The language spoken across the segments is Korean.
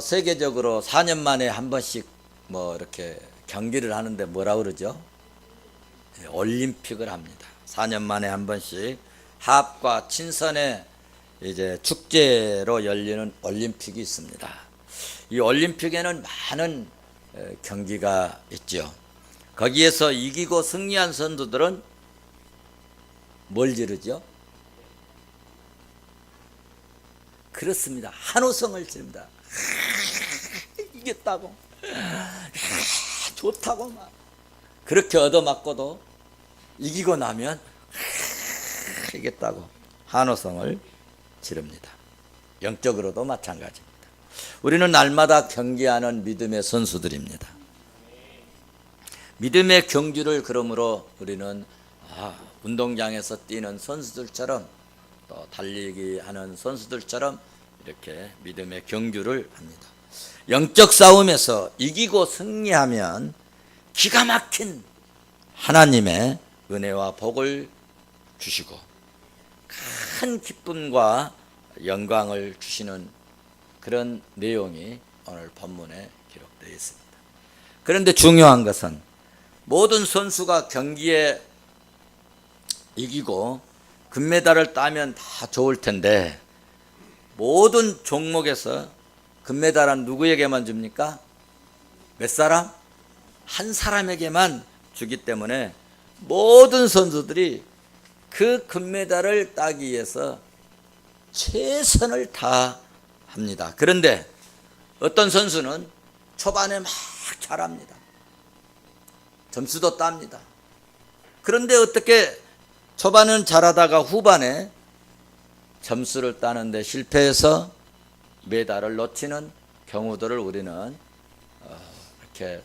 세계적으로 4년 만에 한 번씩 뭐 이렇게 경기를 하는데 뭐라 그러죠? 올림픽을 합니다. 4년 만에 한 번씩 합과 친선의 이제 축제로 열리는 올림픽이 있습니다. 이 올림픽에는 많은 경기가 있죠. 거기에서 이기고 승리한 선수들은 뭘 지르죠? 그렇습니다. 한호성을 지릅니다. 이겼다고, 좋다고 막 그렇게 얻어맞고도 이기고 나면 이겼다고 한호성을 지릅니다. 영적으로도 마찬가지입니다. 우리는 날마다 경기하는 믿음의 선수들입니다. 믿음의 경주를 그러므로 우리는 운동장에서 뛰는 선수들처럼 또 달리기 하는 선수들처럼 이렇게 믿음의 경주를 합니다. 영적 싸움에서 이기고 승리하면 기가 막힌 하나님의 은혜와 복을 주시고 큰 기쁨과 영광을 주시는 그런 내용이 오늘 본문에 기록되어 있습니다. 그런데 중요한 것은 모든 선수가 경기에 이기고 금메달을 따면 다 좋을 텐데 모든 종목에서 금메달은 누구에게만 줍니까? 몇 사람? 한 사람에게만 주기 때문에 모든 선수들이 그 금메달을 따기 위해서 최선을 다합니다. 그런데 어떤 선수는 초반에 막 잘합니다. 점수도 땁니다. 그런데 어떻게 초반은 잘하다가 후반에 점수를 따는데 실패해서 메달을 놓치는 경우들을 우리는 이렇게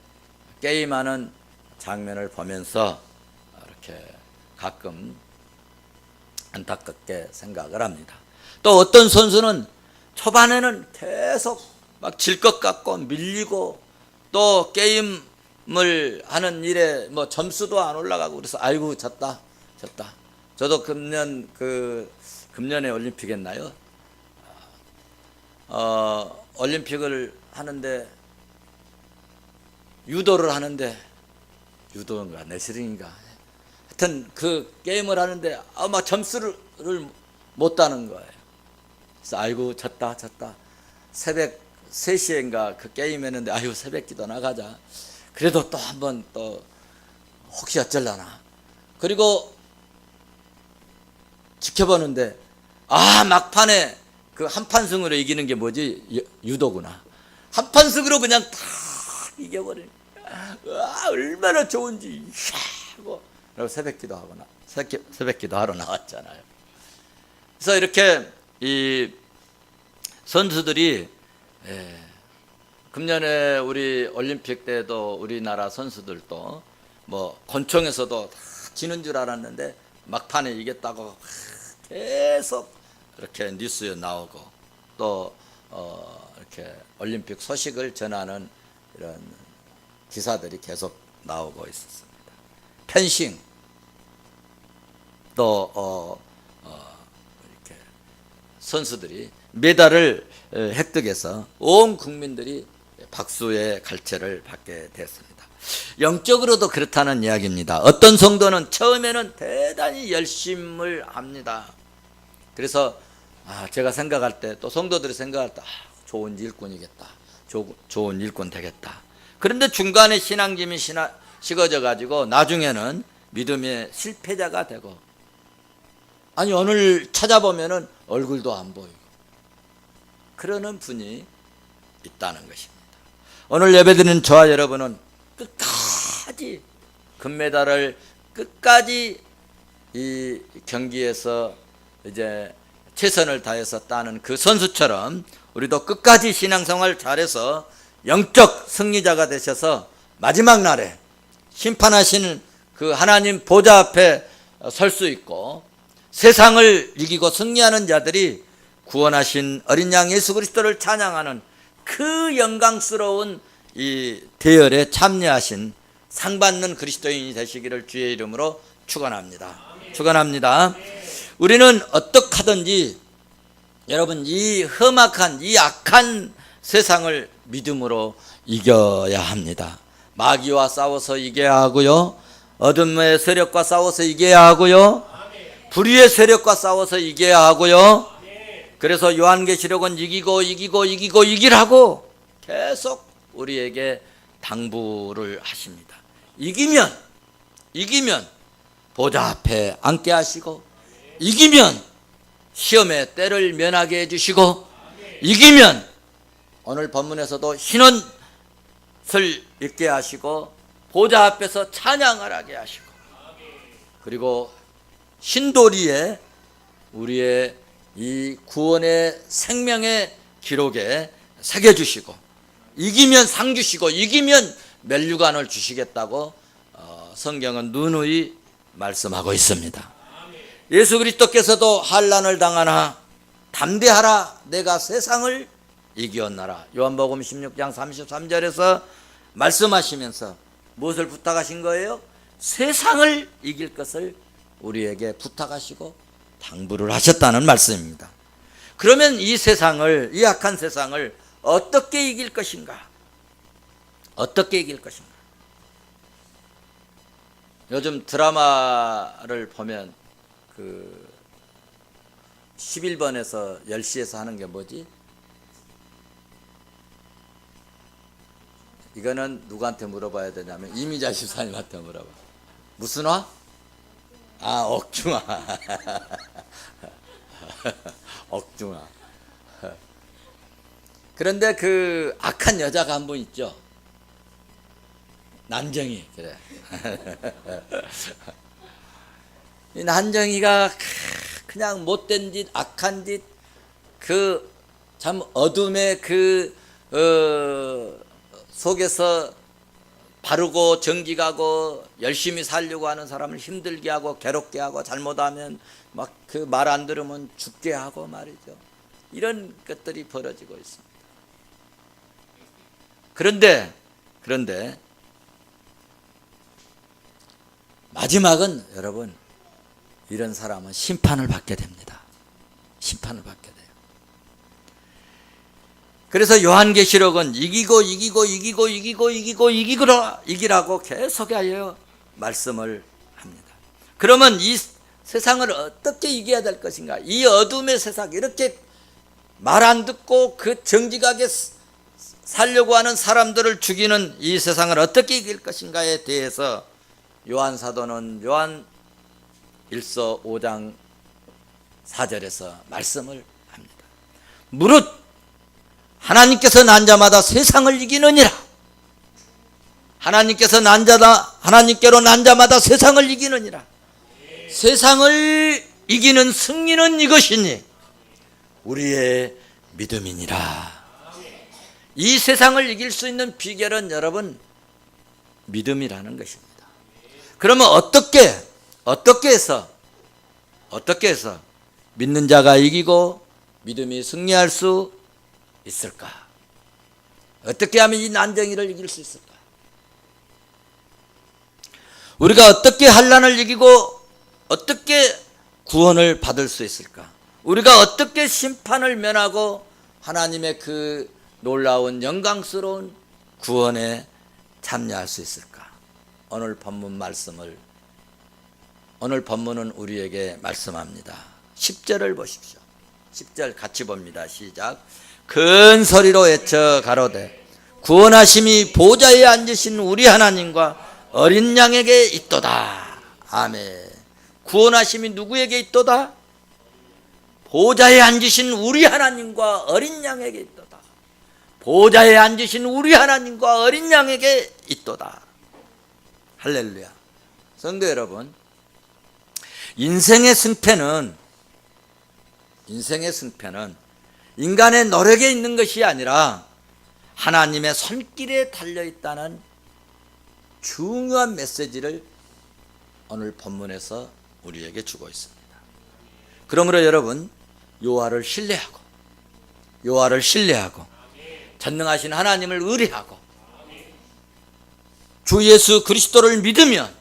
게임하는 장면을 보면서 이렇게 가끔 안타깝게 생각을 합니다. 또 어떤 선수는 초반에는 계속 막 질 것 같고 밀리고 또 게임을 하는 일에 뭐 점수도 안 올라가고 그래서 아이고 졌다. 저도 금년에 올림픽 했나요? 올림픽을 하는데 유도를 하는데 유도인가 레슬링인가 하여튼 그 게임을 하는데 막 점수를 못 따는 거예요. 그래서 아이고 졌다. 새벽 3시인가 그 게임 했는데 아이고 새벽 기도 나가자. 그래도 또 한번 또 혹시 어쩔라나. 그리고 지켜보는데 막판에 그 한판승으로 이기는 게 뭐지? 유도구나. 한판승으로 그냥 다 이겨버리는. 얼마나 좋은지 하고 그리고 새벽기도 하거나 새벽기도 하러 나왔잖아요. 그래서 이렇게 이 선수들이 금년에 우리 올림픽 때도 우리나라 선수들도 뭐 권총에서도 다 지는 줄 알았는데 막판에 이겼다고 계속 이렇게 뉴스에 나오고 또 이렇게 올림픽 소식을 전하는 이런 기사들이 계속 나오고 있었습니다. 펜싱 또 이렇게 선수들이 메달을 획득해서 온 국민들이 박수의 갈채를 받게 됐습니다. 영적으로도 그렇다는 이야기입니다. 어떤 성도는 처음에는 대단히 열심을 합니다. 그래서 제가 생각할 때 또 성도들이 생각할 때 좋은 일꾼이겠다. 좋은 일꾼 되겠다. 그런데 중간에 신앙심이 식어져 가지고 나중에는 믿음의 실패자가 되고 오늘 찾아보면은 얼굴도 안 보이고 그러는 분이 있다는 것입니다. 오늘 예배드리는 저와 여러분은 끝까지 금메달을 끝까지 이 경기에서 이제 최선을 다해서 따는 그 선수처럼 우리도 끝까지 신앙생활 잘해서 영적 승리자가 되셔서 마지막 날에 심판하시는 그 하나님 보좌 앞에 설 수 있고 세상을 이기고 승리하는 자들이 구원하신 어린 양 예수 그리스도를 찬양하는 그 영광스러운 이 대열에 참여하신 상 받는 그리스도인이 되시기를 주의 이름으로 축원합니다. 축원합니다. 우리는 어떻게 하든지 여러분 이 험악한 이 악한 세상을 믿음으로 이겨야 합니다. 마귀와 싸워서 이겨야 하고요, 어둠의 세력과 싸워서 이겨야 하고요, 불의의 세력과 싸워서 이겨야 하고요. 그래서 요한계시록은 이기고 이기라고 계속 우리에게 당부를 하십니다. 이기면 보좌 앞에 앉게 하시고, 이기면 시험의 때를 면하게 해주시고, 이기면 오늘 본문에서도 신원을 입게 하시고 보좌 앞에서 찬양을 하게 하시고, 그리고 신도리에 우리의 이 구원의 생명의 기록에 새겨주시고, 이기면 상 주시고 이기면 멸류관을 주시겠다고 성경은 누누이 말씀하고 있습니다. 예수 그리스도께서도 환난을 당하나 담대하라, 내가 세상을 이기었나라. 요한복음 16장 33절에서 말씀하시면서 무엇을 부탁하신 거예요? 세상을 이길 것을 우리에게 부탁하시고 당부를 하셨다는 말씀입니다. 그러면 이 세상을, 이 악한 세상을 어떻게 이길 것인가? 어떻게 이길 것인가? 요즘 드라마를 보면 그 11번에서 10시에서 하는 게 뭐지? 이거는 누구한테 물어봐야 되냐면 이미자 집사님한테 물어봐. 무슨 화? 아, 억중화. 억중화. 그런데 그 악한 여자가 한 분 있죠. 난정이. 그래. 이 난정이가 그냥 못된 짓, 악한 짓, 그 참 어둠의 그 속에서 바르고 정직하고 열심히 살려고 하는 사람을 힘들게 하고 괴롭게 하고, 잘못하면 막 그 말 안 들으면 죽게 하고 말이죠. 이런 것들이 벌어지고 있습니다. 그런데 마지막은 여러분, 이런 사람은 심판을 받게 됩니다. 심판을 받게 돼요. 그래서 요한계시록은 이기라고 계속하여 말씀을 합니다. 그러면 이 세상을 어떻게 이겨야 될 것인가? 이 어둠의 세상, 이렇게 말 안 듣고 그 정직하게 살려고 하는 사람들을 죽이는 이 세상을 어떻게 이길 것인가에 대해서 요한 사도는 요한 1서 5장 4절에서 말씀을 합니다. 무릇 하나님께서 난 자마다 세상을 이기느니라. 하나님께로 난 자마다 세상을 이기느니라. 세상을 이기는 승리는 이것이니 우리의 믿음이니라. 이 세상을 이길 수 있는 비결은 여러분, 믿음이라는 것입니다. 그러면 어떻게 해서 믿는 자가 이기고 믿음이 승리할 수 있을까? 어떻게 하면 이 난정이를 이길 수 있을까? 우리가 어떻게 환난을 이기고 어떻게 구원을 받을 수 있을까? 우리가 어떻게 심판을 면하고 하나님의 그 놀라운 영광스러운 구원에 참여할 수 있을까? 오늘 본문은 우리에게 말씀합니다. 10절을 보십시오. 10절 같이 봅니다. 시작. 큰 소리로 외쳐 가로되 구원하심이 보좌에 앉으신 우리 하나님과 어린 양에게 있도다. 아멘. 구원하심이 누구에게 있도다? 보좌에 앉으신 우리 하나님과 어린 양에게 있도다. 보좌에 앉으신 우리 하나님과 어린 양에게 있도다. 할렐루야. 성도 여러분, 인생의 승패는 인간의 노력에 있는 것이 아니라 하나님의 손길에 달려있다는 중요한 메시지를 오늘 본문에서 우리에게 주고 있습니다. 그러므로 여러분, 여호와를 신뢰하고 전능하신 하나님을 의뢰하고 주 예수 그리스도를 믿으면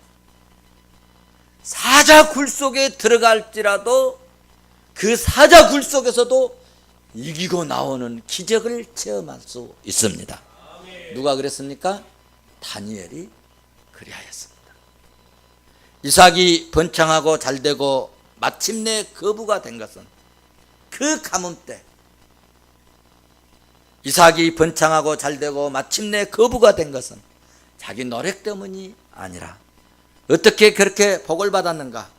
사자굴 속에 들어갈지라도 그 사자굴 속에서도 이기고 나오는 기적을 체험할 수 있습니다. 누가 그랬습니까? 다니엘이 그리하였습니다. 이삭이 번창하고 잘되고 마침내 거부가 된 것은 그 가뭄 때, 이삭이 번창하고 잘되고 마침내 거부가 된 것은 자기 노력 때문이 아니라 어떻게 그렇게 복을 받았는가?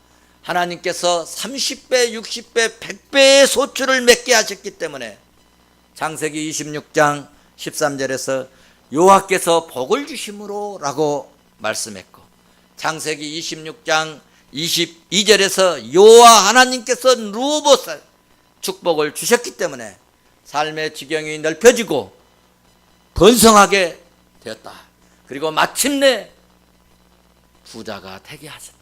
하나님께서 30배, 60배, 100배의 소출을 맺게 하셨기 때문에 창세기 26장 13절에서 여호와께서 복을 주심으로 라고 말씀했고, 창세기 26장 22절에서 여호와 하나님께서 루봇에 축복을 주셨기 때문에 삶의 지경이 넓혀지고 번성하게 되었다. 그리고 마침내 부자가 되게 하셨다.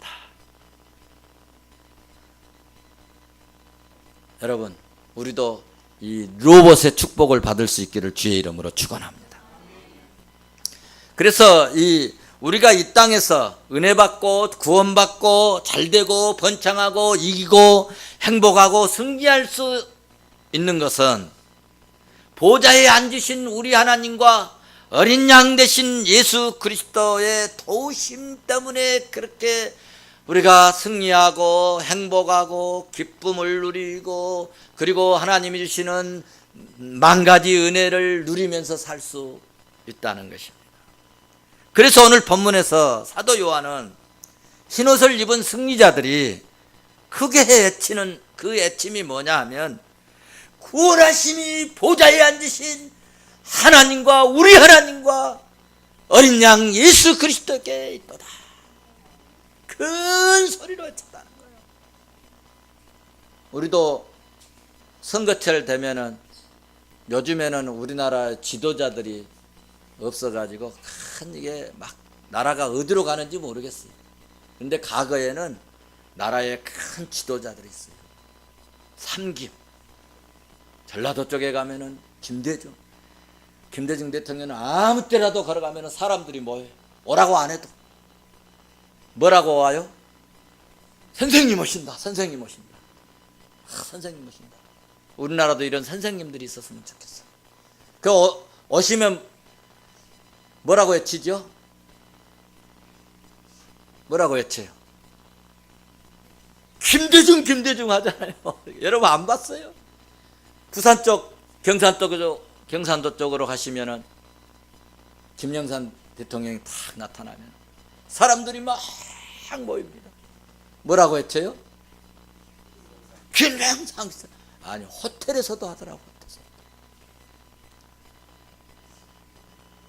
여러분, 우리도 이 로봇의 축복을 받을 수 있기를 주의 이름으로 축원합니다. 그래서 우리가 이 땅에서 은혜 받고 구원받고 잘되고 번창하고 이기고 행복하고 승리할 수 있는 것은 보좌에 앉으신 우리 하나님과 어린 양 되신 예수 그리스도의 도우심 때문에 그렇게 우리가 승리하고 행복하고 기쁨을 누리고, 그리고 하나님이 주시는 만 가지 은혜를 누리면서 살 수 있다는 것입니다. 그래서 오늘 본문에서 사도 요한은 흰옷을 입은 승리자들이 크게 외치는 그 외침이 뭐냐 하면, 구원하심이 보좌에 앉으신 하나님과 우리 하나님과 어린 양 예수 그리스도께 있도다. 큰 소리로 외쳤다는 거예요. 우리도 선거철 되면은, 요즘에는 우리나라 지도자들이 없어가지고 큰 이게 막 나라가 어디로 가는지 모르겠어요. 근데 과거에는 나라에 큰 지도자들이 있어요. 삼김. 전라도 쪽에 가면은 김대중 대통령은 아무 때라도 걸어가면은 사람들이 뭐예요? 오라고 안 해도 뭐라고 와요? 선생님 오신다. 선생님 오신다. 선생님 오신다. 우리나라도 이런 선생님들이 있었으면 좋겠어요. 그 오시면 뭐라고 외치죠? 뭐라고 외쳐요? 김대중 하잖아요. 여러분 안 봤어요? 부산 쪽, 경산도 쪽으로 가시면은 김영삼 대통령이 딱 나타나면 사람들이 막 모입니다. 뭐라고 외쳐요? 김영삼. 아니, 호텔에서도 하더라고.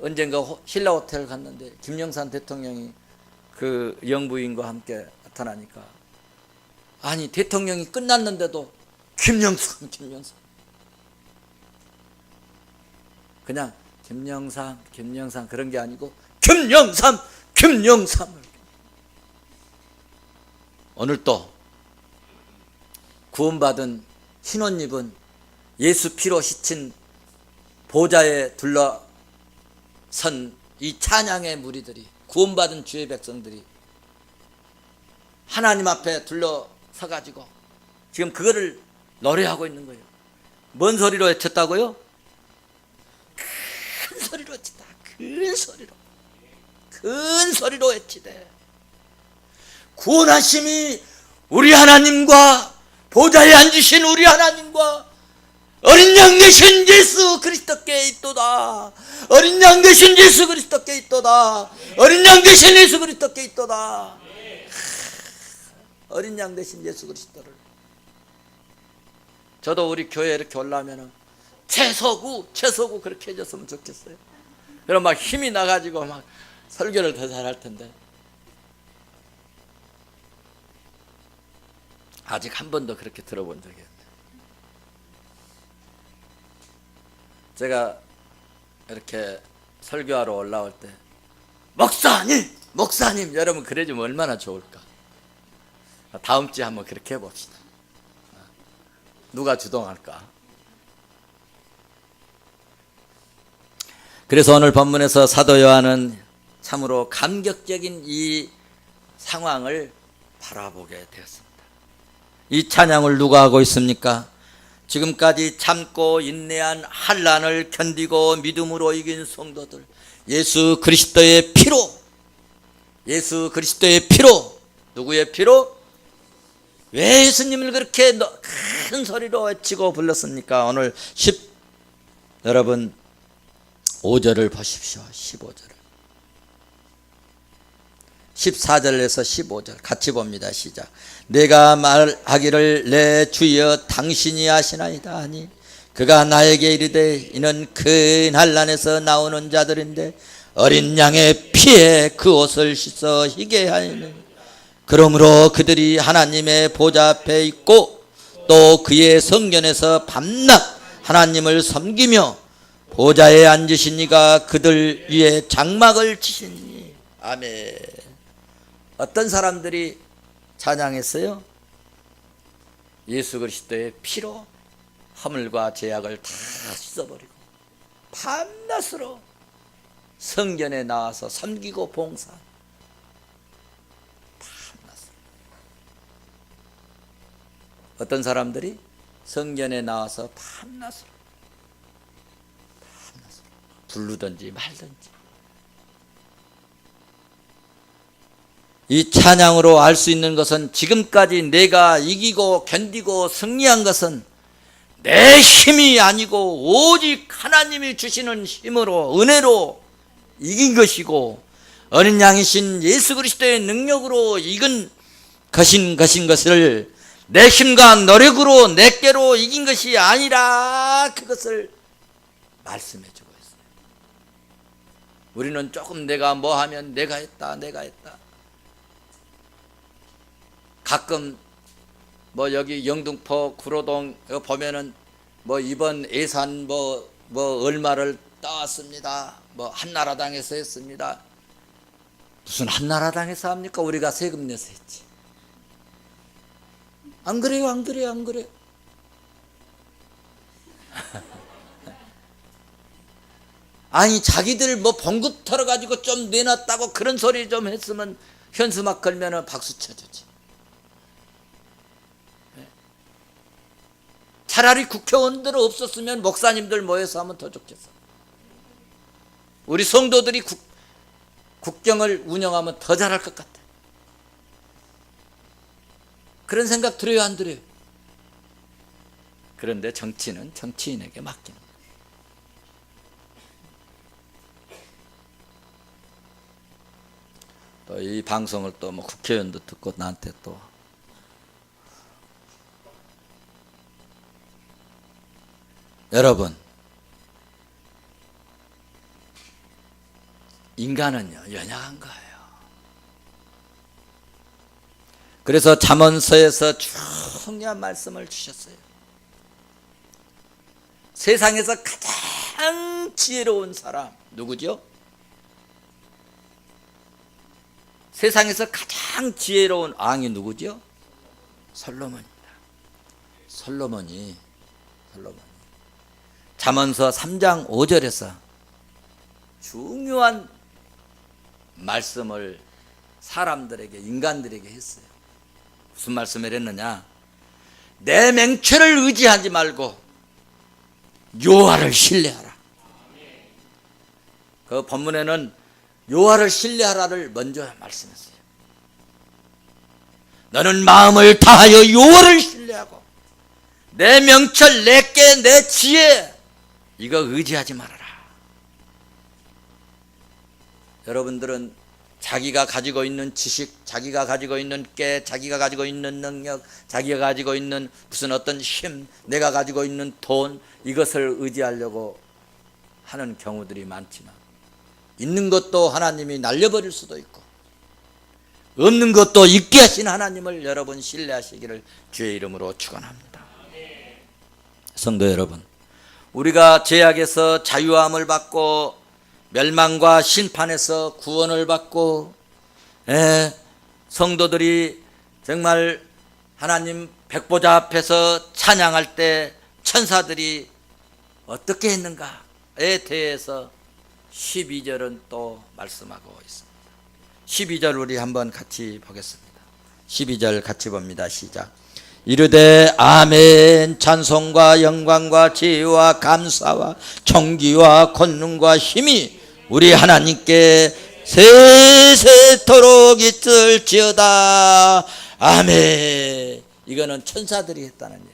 언젠가 신라 호텔 갔는데 김영삼 대통령이 그 영부인과 함께 나타나니까, 아니 대통령이 끝났는데도 김영삼 그냥 김영삼 그런 게 아니고 김영삼. 오늘 또 구원받은 흰옷 입은 예수 피로 씻힌 보좌에 둘러선 이 찬양의 무리들이, 구원받은 주의 백성들이 하나님 앞에 둘러서가지고 지금 그거를 노래하고 있는 거예요. 뭔 소리로 외쳤다고요? 큰 소리로 외치다. 큰 소리로 외치되, 구원하심이 우리 하나님과 보좌에 앉으신 우리 하나님과 어린 양 되신 예수 그리스도께 있도다. 어린 양 되신 예수 그리스도께 있도다. 어린 양 되신 예수 그리스도께 있도다. 어린 양 되신 예수 그리스도를. 저도 우리 교회에 이렇게 올라오면은 최소구 그렇게 해줬으면 좋겠어요. 그럼 막 힘이 나가지고 막 설교를 더 잘할 텐데, 아직 한 번도 그렇게 들어본 적이 없어요. 제가 이렇게 설교하러 올라올 때 목사님 여러분 그래주면 얼마나 좋을까. 다음 주에 한번 그렇게 해봅시다. 누가 주동할까. 그래서 오늘 본문에서 사도 요한은 참으로 감격적인 이 상황을 바라보게 되었습니다. 이 찬양을 누가 하고 있습니까? 지금까지 참고 인내한 환난을 견디고 믿음으로 이긴 성도들, 예수 그리스도의 피로, 예수 그리스도의 피로, 누구의 피로? 왜 예수님을 그렇게 큰 소리로 외치고 불렀습니까? 오늘 여러분 5절을 보십시오. 15절을 14절에서 15절 같이 봅니다. 시작. 내가 말하기를 내 주여 당신이 하시나이다 하니 그가 나에게 이르되 이는 큰 환난에서 나오는 자들인데 어린 양의 피에 그 옷을 씻어 희게 하니 그러므로 그들이 하나님의 보좌 앞에 있고 또 그의 성전에서 밤낮 하나님을 섬기며 보좌에 앉으신 이가 그들 위에 장막을 치시니. 아멘. 어떤 사람들이 찬양했어요? 예수 그리스도의 피로 허물과 죄악을 다 씻어버리고 밤낮으로 성전에 나와서 섬기고 봉사. 밤낮으로. 어떤 사람들이 성전에 나와서 밤낮으로 부르든지 말든지. 이 찬양으로 알 수 있는 것은 지금까지 내가 이기고 견디고 승리한 것은 내 힘이 아니고 오직 하나님이 주시는 힘으로 은혜로 이긴 것이고 어린 양이신 예수 그리스도의 능력으로 이긴 것을 내 힘과 노력으로 내께로 이긴 것이 아니라 그것을 말씀해 주고 있어요. 우리는 조금 내가 뭐 하면 내가 했다. 가끔 뭐 여기 영등포 구로동 보면은 뭐 이번 예산 뭐 얼마를 따왔습니다. 뭐 한나라당에서 했습니다. 무슨 한나라당에서 합니까? 우리가 세금 내서 했지. 안 그래요? 아니 자기들 뭐 봉급 털어가지고 좀 내놨다고 그런 소리 좀 했으면 현수막 걸면은 박수 쳐주지. 차라리 국회의원들 없었으면 목사님들 모여서 하면 더 좋겠어. 우리 성도들이 국정을 운영하면 더 잘할 것 같아. 그런 생각 들어요, 안 들어요? 그런데 정치는 정치인에게 맡기는 거예요. 또 이 방송을 또 뭐 국회의원도 듣고 나한테 또 여러분, 인간은요 연약한 거예요. 그래서 잠언서에서 중요한 말씀을 주셨어요. 세상에서 가장 지혜로운 사람 누구죠? 세상에서 가장 지혜로운 왕이 누구죠? 솔로몬입니다. 솔로몬이 잠언서 3장 5절에서 중요한 말씀을 사람들에게, 인간들에게 했어요. 무슨 말씀을 했느냐? 내 맹체를 의지하지 말고 여호와를 신뢰하라. 그 본문에는 여호와를 신뢰하라를 먼저 말씀했어요. 너는 마음을 다하여 여호와를 신뢰하고 내 명철, 내 깨, 내 지혜 이거 의지하지 말아라. 여러분들은 자기가 가지고 있는 지식, 자기가 가지고 있는 깨, 자기가 가지고 있는 능력, 자기가 가지고 있는 무슨 어떤 힘, 내가 가지고 있는 돈 이것을 의지하려고 하는 경우들이 많지만 있는 것도 하나님이 날려버릴 수도 있고 없는 것도 있게 하신 하나님을 여러분 신뢰하시기를 주의 이름으로 축원합니다. 성도 여러분, 우리가 죄악에서 자유함을 받고 멸망과 심판에서 구원을 받고 성도들이 정말 하나님 백보자 앞에서 찬양할 때 천사들이 어떻게 했는가에 대해서 12절은 또 말씀하고 있습니다. 12절 우리 한번 같이 보겠습니다. 12절 같이 봅니다. 시작. 이르되 아멘. 찬송과 영광과 지혜와 감사와 존귀와 권능과 힘이 우리 하나님께 세세토록 있을지어다. 아멘. 이거는 천사들이 했다는 얘기.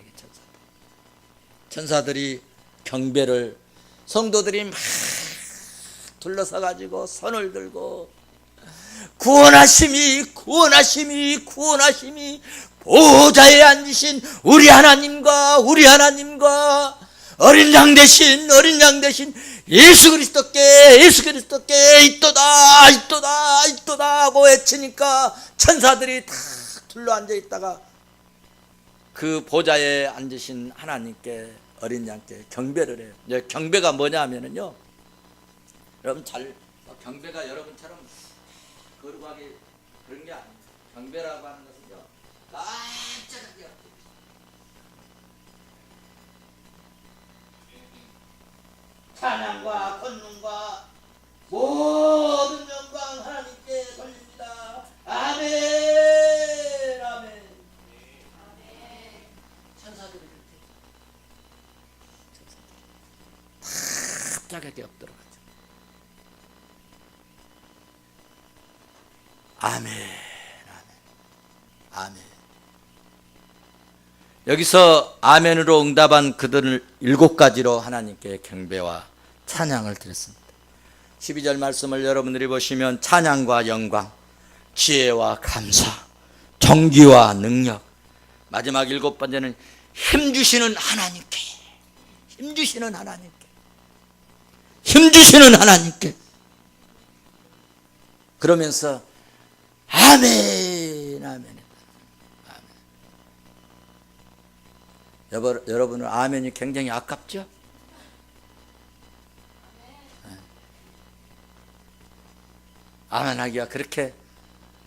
천사들이 경배를, 성도들이 막 둘러서 가지고 손을 들고 구원하심이 구원하심이 구원하심이 보좌에 앉으신 우리 하나님과 어린 양 대신 예수 그리스도께 있도다 하고 외치니까 천사들이 다 둘러 앉아 있다가 그 보좌에 앉으신 하나님께, 어린 양께 경배를 해요. 경배가 뭐냐 하면은요, 여러분 경배가 여러분처럼 거룩하게 그런 게 아니에요. 경배라고 하는 것은요, 깜짝하게 찬양과 권능과 모든 영광 하나님께 돌립니다. 아멘. 아멘. 천사들이 그렇게 깜짝하게 엎드려가지고 아멘, 아멘, 아멘. 여기서 아멘으로 응답한 그들을 7가지로 하나님께 경배와 찬양을 드렸습니다. 12절 말씀을 여러분들이 보시면 찬양과 영광, 지혜와 감사, 존귀와 능력, 마지막 7번째는 힘주시는 하나님께, 힘주시는 하나님께 그러면서 아멘, 아멘. 여러분은 아멘이 굉장히 아깝죠? 아멘 하기가 그렇게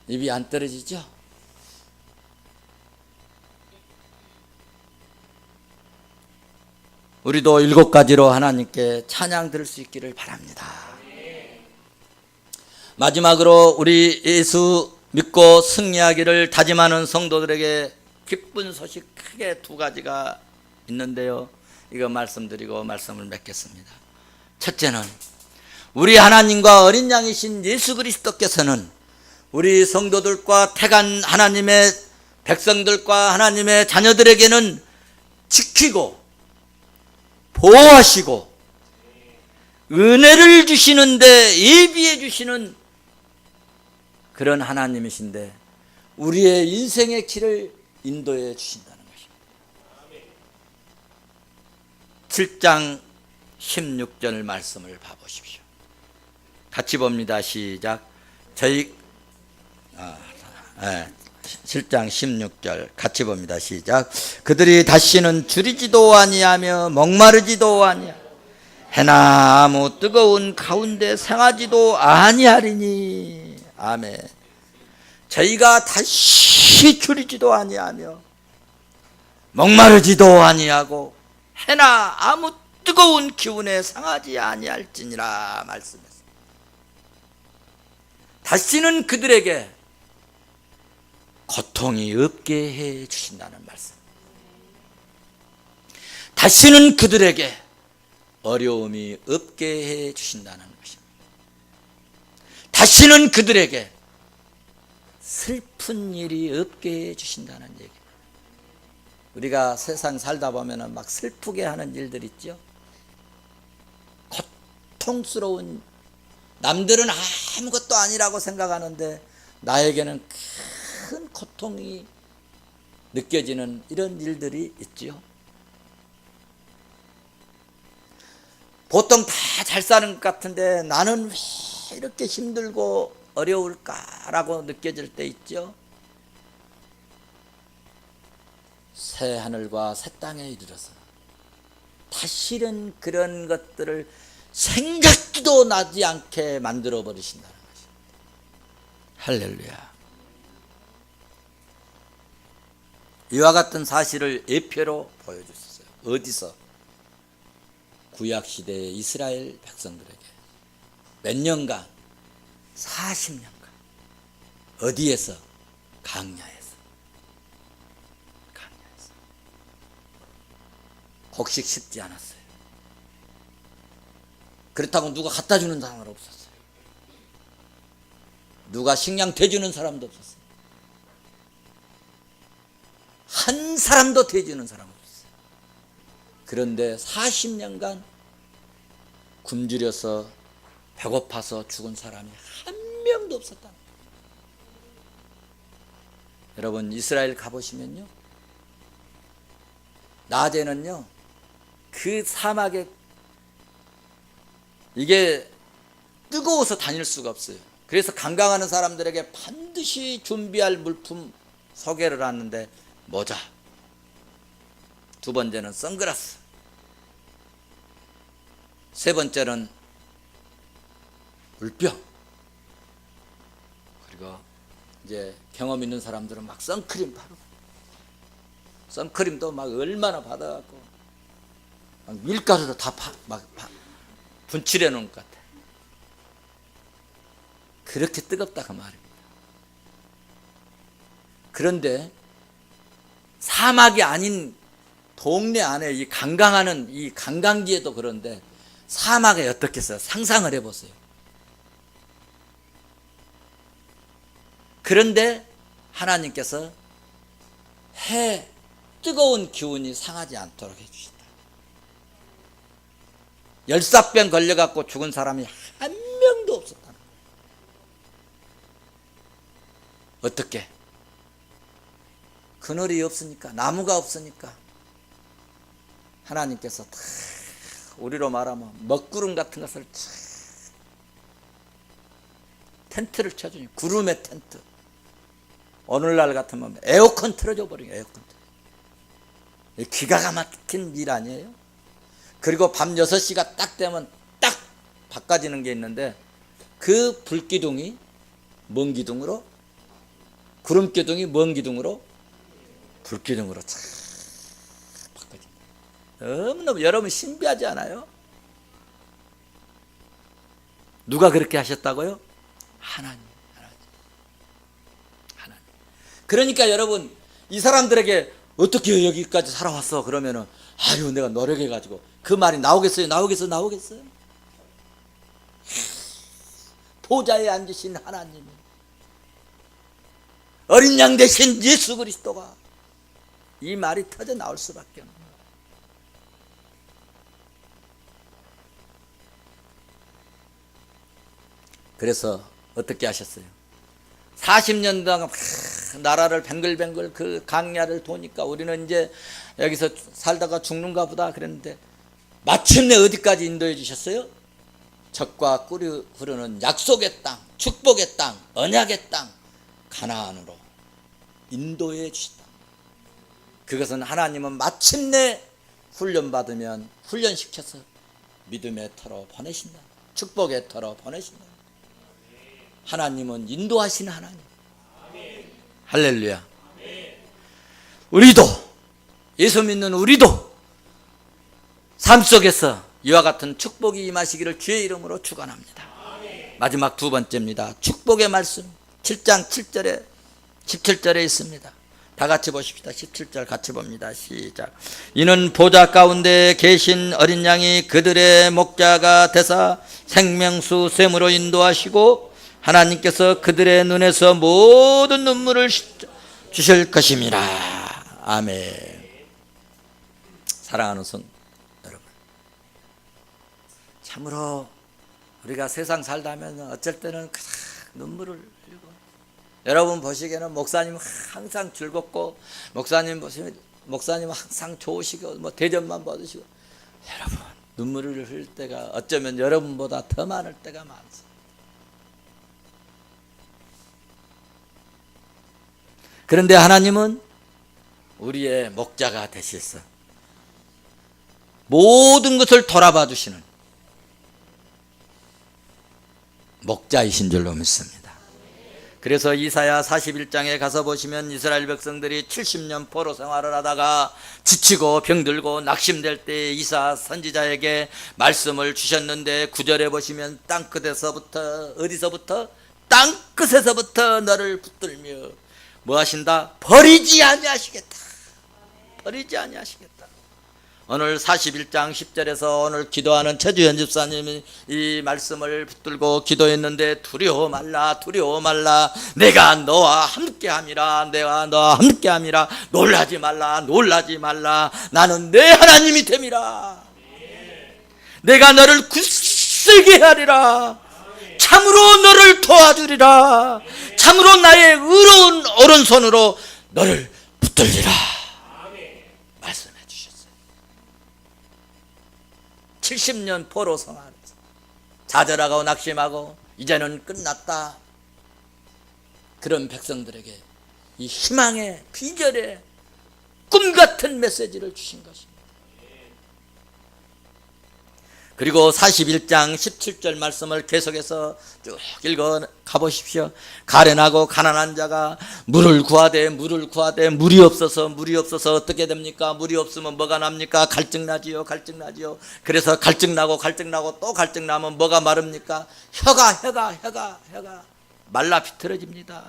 입이 안 떨어지죠? 우리도 7가지로 하나님께 찬양 들을 수 있기를 바랍니다. 마지막으로 우리 예수 믿고 승리하기를 다짐하는 성도들에게 기쁜 소식 크게 2가지가 있는데요, 이거 말씀드리고 말씀을 맺겠습니다. 첫째는 우리 하나님과 어린 양이신 예수 그리스도께서는 우리 성도들과 택한 하나님의 백성들과 하나님의 자녀들에게는 지키고 보호하시고 은혜를 주시는데 예비해 주시는 그런 하나님이신데 우리의 인생의 길을 인도해 주신다는 것입니다. 7장 16절 말씀을 봐보십시오. 같이 봅니다. 시작. 7장 16절 같이 봅니다. 시작. 그들이 다시는 줄이지도 아니하며 목마르지도 아니하며 해나 아무 뜨거운 가운데 상하지도 아니하리니. 아멘. 저희가 다시 줄이지도 아니하며 목마르지도 아니하고 해나 아무 뜨거운 기운에 상하지 아니할지니라 말씀했습니다. 다시는 그들에게 고통이 없게 해 주신다는 말씀. 다시는 그들에게 어려움이 없게 해 주신다는 것입니다. 다시는 그들에게 슬픈 일이 없게 해 주신다는 얘기입니다. 우리가 세상 살다 보면 막 슬프게 하는 일들 있죠. 고통스러운, 남들은 아무것도 아니라고 생각하는데 나에게는 큰 고통이 느껴지는 이런 일들이 있죠. 보통 다 잘 사는 것 같은데 나는 왜 이렇게 힘들고 어려울까라고 느껴질 때 있죠. 새 하늘과 새 땅에 이르러서 다시는 그런 것들을 생각지도 나지 않게 만들어 버리신다는 것입니다. 할렐루야. 이와 같은 사실을 예표로 보여주셨어요. 어디서? 구약시대의 이스라엘 백성들에게 몇 년간? 40년간. 어디에서? 강야에서. 곡식 심지 않았어요. 그렇다고 누가 갖다 주는 사람은 없었어요. 누가 식량 대주는 사람도 없었어요. 한 사람도 대주는 사람 없었어요. 그런데 40년간 굶주려서 배고파서 죽은 사람이 한 명도 없었다. 여러분 이스라엘 가보시면요, 낮에는요 그 사막에 이게 뜨거워서 다닐 수가 없어요. 그래서 관광하는 사람들에게 반드시 준비할 물품 소개를 하는데 모자, 두 번째는 선글라스, 세 번째는 물병, 그리고 이제 경험 있는 사람들은 막 선크림 바르고, 선크림도 막 얼마나 받아갖고 막 밀가루로 다 분칠해 놓은 것 같아. 그렇게 뜨겁다 그 말입니다. 그런데 사막이 아닌 동네 안에 이 관광하는 이 관광지에도 그런데 사막에 어떻겠어요? 상상을 해보세요. 그런데 하나님께서 뜨거운 기운이 상하지 않도록 해주신다. 열사병 걸려갖고 죽은 사람이 한 명도 없었다. 어떻게? 그늘이 없으니까, 나무가 없으니까 하나님께서 다 우리로 말하면 먹구름 같은 것을 텐트를 쳐주니, 구름의 텐트. 오늘날 같으면 에어컨 틀어줘 버리는 거예요. 에어컨. 기가 막힌 일 아니에요? 그리고 밤 6시가 딱 되면 딱 바꿔지는 게 있는데, 그 불기둥이 뭔 기둥으로? 구름 기둥이 뭔 기둥으로? 불기둥으로 쫙 바꿔진다. 너무너무 여러분 신비하지 않아요? 누가 그렇게 하셨다고요? 하나님. 그러니까 여러분, 이 사람들에게 어떻게 여기까지 살아왔어? 그러면은 아유 내가 노력해가지고, 그 말이 나오겠어요? 나오겠어요? 보좌에 앉으신 하나님이, 어린 양 대신 예수 그리스도가, 이 말이 터져 나올 수밖에 없는 거예요. 그래서 어떻게 하셨어요? 40년 동안 나라를 뱅글뱅글 그 강야를 도니까 우리는 이제 여기서 살다가 죽는가 보다 그랬는데, 마침내 어디까지 인도해 주셨어요? 젖과 꿀이 흐르는 약속의 땅, 축복의 땅, 언약의 땅, 가나안으로 인도해 주신다. 그것은 하나님은 마침내 훈련받으면 훈련시켜서 믿음의 터로 보내신다. 축복의 터로 보내신다. 하나님은 인도하시는 하나님. 할렐루야. 우리도, 예수 믿는 우리도 삶 속에서 이와 같은 축복이 임하시기를 주의 이름으로 축원합니다. 마지막 두 번째입니다. 축복의 말씀 7장 7절에 17절에 있습니다. 다 같이 보십시다. 17절 같이 봅니다. 시작. 이는 보좌 가운데 계신 어린 양이 그들의 목자가 되사 생명수 샘으로 인도하시고, 하나님께서 그들의 눈에서 모든 눈물을 주실 것입니다. 아멘. 사랑하는 성 여러분, 참으로 우리가 세상 살다면 어쩔 때는 눈물을 흘리고, 여러분 보시기에는 목사님 항상 즐겁고, 목사님 보시면 목사님 항상 좋으시고 뭐 대접만 받으시고, 여러분 눈물을 흘릴 때가 어쩌면 여러분보다 더 많을 때가 많습니다. 그런데 하나님은 우리의 목자가 되셔서 모든 것을 돌아봐 주시는 목자이신 줄로 믿습니다. 그래서 이사야 41장에 가서 보시면 이스라엘 백성들이 70년 포로 생활을 하다가 지치고 병들고 낙심될 때 이사 선지자에게 말씀을 주셨는데, 9절에 보시면 땅끝에서부터, 어디서부터? 땅끝에서부터 너를 붙들며 뭐 하신다? 버리지 아니하시겠다. 버리지 아니하시겠다. 오늘 41장 10절에서 오늘 기도하는 최주현 집사님이 이 말씀을 붙들고 기도했는데 두려워 말라 두려워 말라 내가 너와 함께함이라 내가 너와 함께함이라 놀라지 말라 놀라지 말라 나는 내 하나님이 됨이라 내가 너를 굳세게 하리라 참으로 너를 도와주리라 참으로 나의 의로운 오른손으로 너를 붙들리라 말씀해 주셨어요. 70년 포로 생활 좌절하고 낙심하고 이제는 끝났다 그런 백성들에게 이 희망의 비결의 꿈같은 메시지를 주신 것입니다. 그리고 41장 17절 말씀을 계속해서 쭉 읽어 가보십시오. 가련하고 가난한 자가 물을 구하되 물이 없어서 어떻게 됩니까? 물이 없으면 뭐가 납니까? 갈증나지요. 그래서 갈증나고 또 갈증나면 뭐가 마릅니까? 혀가 말라 비틀어집니다.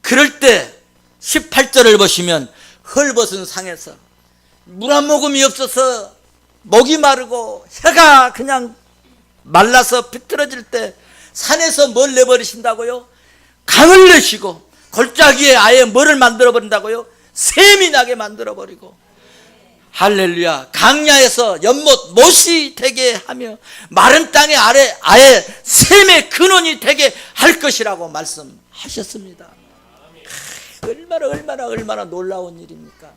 그럴 때 18절을 보시면 헐벗은 상에서 물 한 모금이 없어서 목이 마르고 혀가 그냥 말라서 비틀어질 때 산에서 뭘 내버리신다고요? 강을 내시고 골짜기에 아예 뭐를 만들어 버린다고요? 샘이 나게 만들어 버리고 할렐루야 강야에서 연못 못이 되게 하며 마른 땅에 아예 샘의 근원이 되게 할 것이라고 말씀하셨습니다. 얼마나 놀라운 일입니까?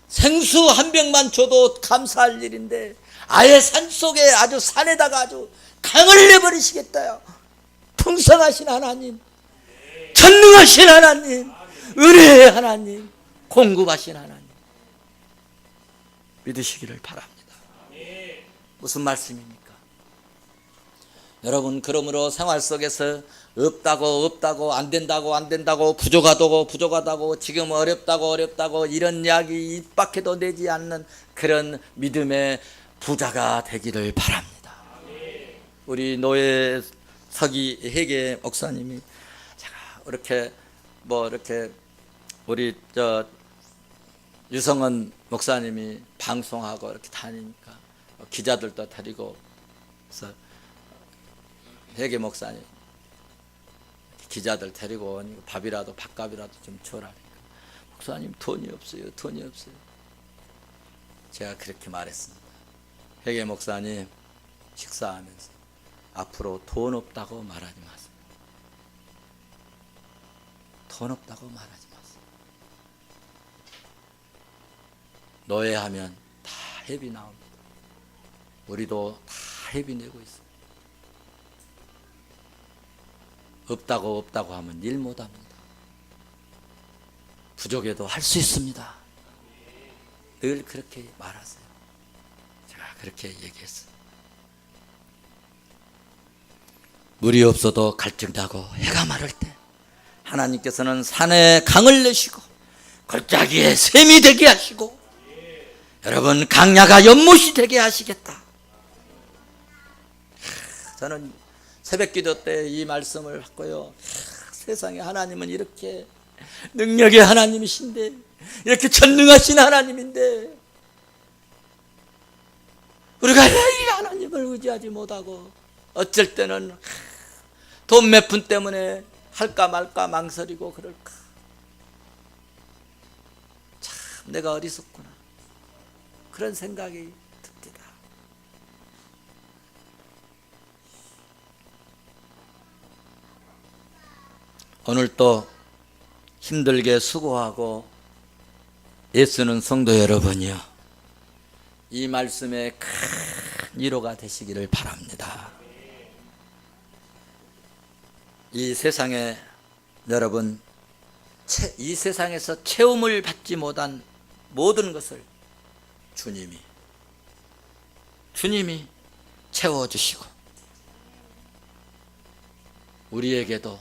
생수 한 병만 줘도 감사할 일인데 아예 산속에 아주 산에다가 아주 강을 내버리시겠다요. 풍성하신 하나님, 전능하신 하나님, 은혜의 하나님, 공급하신 하나님 믿으시기를 바랍니다. 무슨 말씀입니까? 여러분 그러므로 생활 속에서 없다고 안 된다고 부족하다고 지금 어렵다고 이런 이야기 입 밖에도 내지 않는 그런 믿음의 부자가 되기를 바랍니다. 우리 노예 서기 회계 목사님이 제가 이렇게 우리 유성은 목사님이 방송하고 이렇게 다니니까 기자들도 데리고 그래서 회계 목사님 기자들 데리고 오니 밥값이라도 좀 줘라니까 목사님 돈이 없어요. 제가 그렇게 말했습니다. 회계 목사님 식사하면서 앞으로 돈 없다고 말하지 마세요. 돈 없다고 말하지 마세요. 노예하면 다 회비 나옵니다. 우리도 다 회비 내고 있어요. 없다고 하면 일 못합니다. 부족해도 할 수 있습니다. 늘 그렇게 말하세요. 제가 그렇게 얘기했어요. 물이 없어도 갈증나고 해가 마를 때 하나님께서는 산에 강을 내시고 골짜기에 샘이 되게 하시고 여러분 강야가 연못이 되게 하시겠다. 저는 새벽기도 때 이 말씀을 받고요. 세상에 하나님은 이렇게 능력의 하나님이신데 이렇게 전능하신 하나님인데 우리가 왜 이 하나님을 의지하지 못하고 어쩔 때는 돈 몇 푼 때문에 할까 말까 망설이고 그럴까. 참 내가 어리석구나 그런 생각이 듭니다. 오늘 또 힘들게 수고하고 애쓰는 성도 여러분이요, 이 말씀에 큰 위로가 되시기를 바랍니다. 이 세상에 여러분, 이 세상에서 채움을 받지 못한 모든 것을 주님이 채워주시고 우리에게도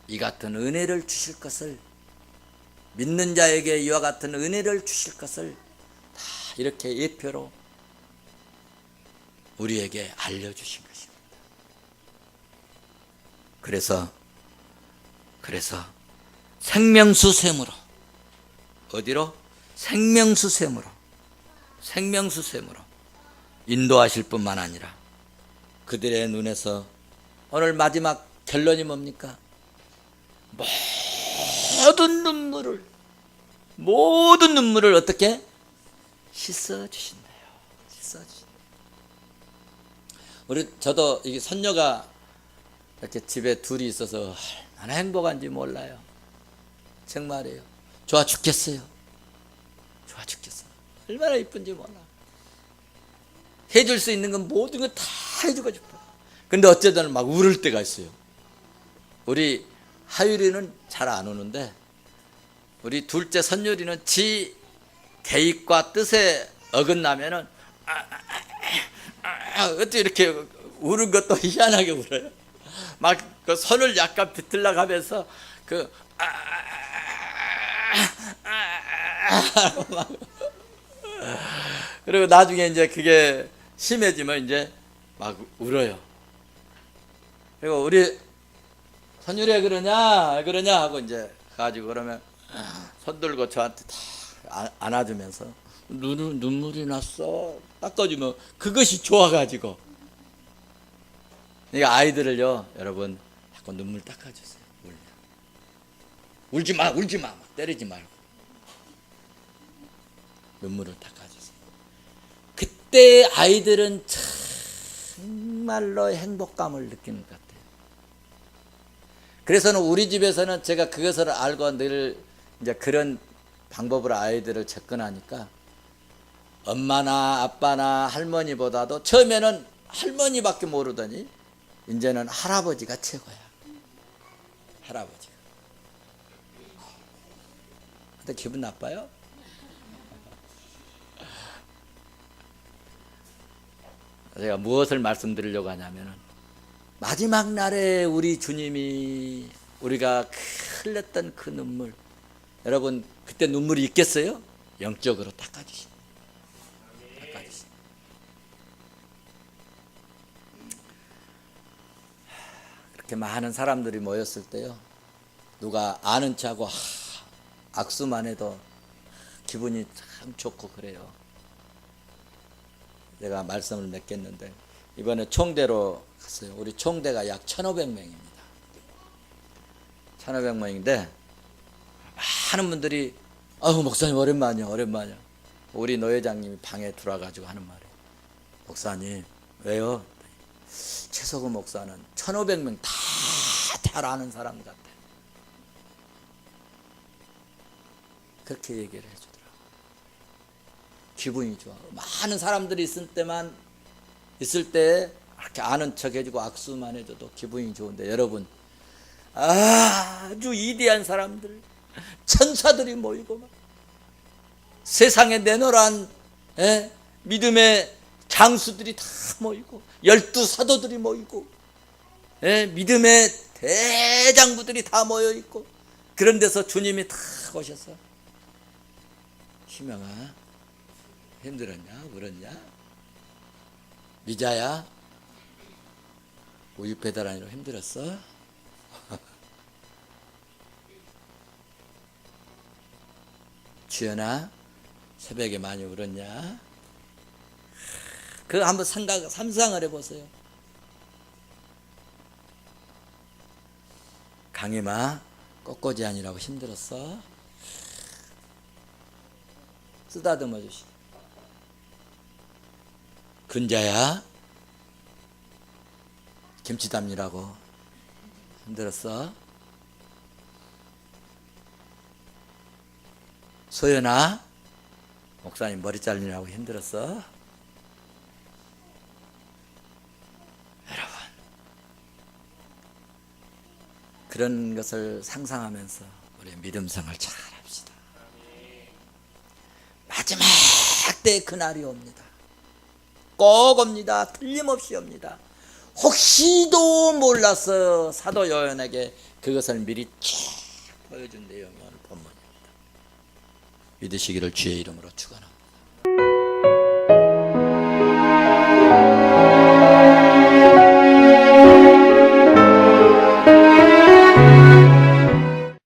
이 같은 은혜를 주실 것을, 믿는 자에게 이와 같은 은혜를 주실 것을 다 이렇게 예표로 우리에게 알려주신 것입니다. 그래서 생명수샘으로, 어디로? 생명수샘으로 생명수샘으로 인도하실 뿐만 아니라 그들의 눈에서 오늘 마지막 결론이 뭡니까? 모든 눈물을 어떻게? 씻어주신대요. 씻어주신대요. 저도 이게 손녀가 이렇게 집에 둘이 있어서 얼마나 행복한지 몰라요. 정말이에요. 좋아 죽겠어요. 좋아 죽겠어요. 얼마나 이쁜지 몰라. 해줄 수 있는 건 모든 걸 다 해주고 싶어. 근데 어쩌다 막 울을 때가 있어요. 우리 하율이는 잘 안 우는데 우리 둘째 선율이는 지 계획과 뜻에 어긋나면은 어떻게 이렇게 우는 것도 희한하게 울어요. 막 그 손을 약간 비틀려 가면서 그리고 나중에 이제 그게 심해지면 이제 막 울어요. 그리고 우리 선율이 그러냐 하고 이제 가지고 그러면 손 들고 저한테 다 안아주면서 눈물이 났어 닦아주면 그것이 좋아가지고. 그러니까 아이들을요 여러분 자꾸 눈물 닦아주세요. 울지 마 때리지 말고 눈물을 닦아주세요. 그때 아이들은 정말로 행복감을 느끼는 것 같아요. 그래서는 우리 집에서는 제가 그것을 알고 늘 이제 그런 방법으로 아이들을 접근하니까 엄마나 아빠나 할머니보다도 처음에는 할머니밖에 모르더니 이제는 할아버지가 최고야. 할아버지가. 근데 기분 나빠요? 제가 무엇을 말씀드리려고 하냐면은 마지막 날에 우리 주님이 우리가 흘렸던 그 눈물, 여러분 그때 눈물이 있겠어요? 영적으로 닦아주십니다. 닦아주십니다. 그렇게 많은 사람들이 모였을 때요, 누가 아는 척하고 악수만 해도 기분이 참 좋고 그래요. 내가 말씀을 맺겠는데 이번에 총대로 갔어요. 우리 총대가 약 1,500명입니다. 1,500명인데 많은 분들이 목사님 오랜만이야. 우리 노 회장님이 방에 들어와가지고 하는 말이에요. 목사님 왜요? 최석우 목사는 1,500명 다 잘 아는 사람 같아요. 그렇게 얘기를 해주더라고요. 기분이 좋아. 많은 사람들이 있을 때 이렇게 아는 척 해주고 악수만 해줘도 기분이 좋은데 여러분 아주 위대한 사람들, 천사들이 모이고 막 세상에 내노란 믿음의 장수들이 다 모이고 12 사도들이 모이고 믿음의 대장부들이 다 모여 있고 그런 데서 주님이 다 오셔서 희명아 힘들었냐? 울었냐? 미자야 우유 배달하느라 힘들었어? 주연아 새벽에 많이 울었냐? 그거 한번 상상을 해보세요. 강림아 꽃꽂이 하느라고 힘들었어? 쓰다듬어 주시. 근자야 김치 담느라고 힘들었어? 소연아 목사님 머리 자르느라고 힘들었어? 여러분 그런 것을 상상하면서 우리 믿음 생활 잘 합시다. 마지막 때 그날이 옵니다. 꼭 옵니다. 틀림없이 옵니다. 혹시도 몰라서 사도 요한에게 그것을 미리 쫙 보여준 내용이 오늘 본문입니다. 믿으시기를 주의 이름으로 축원합니다.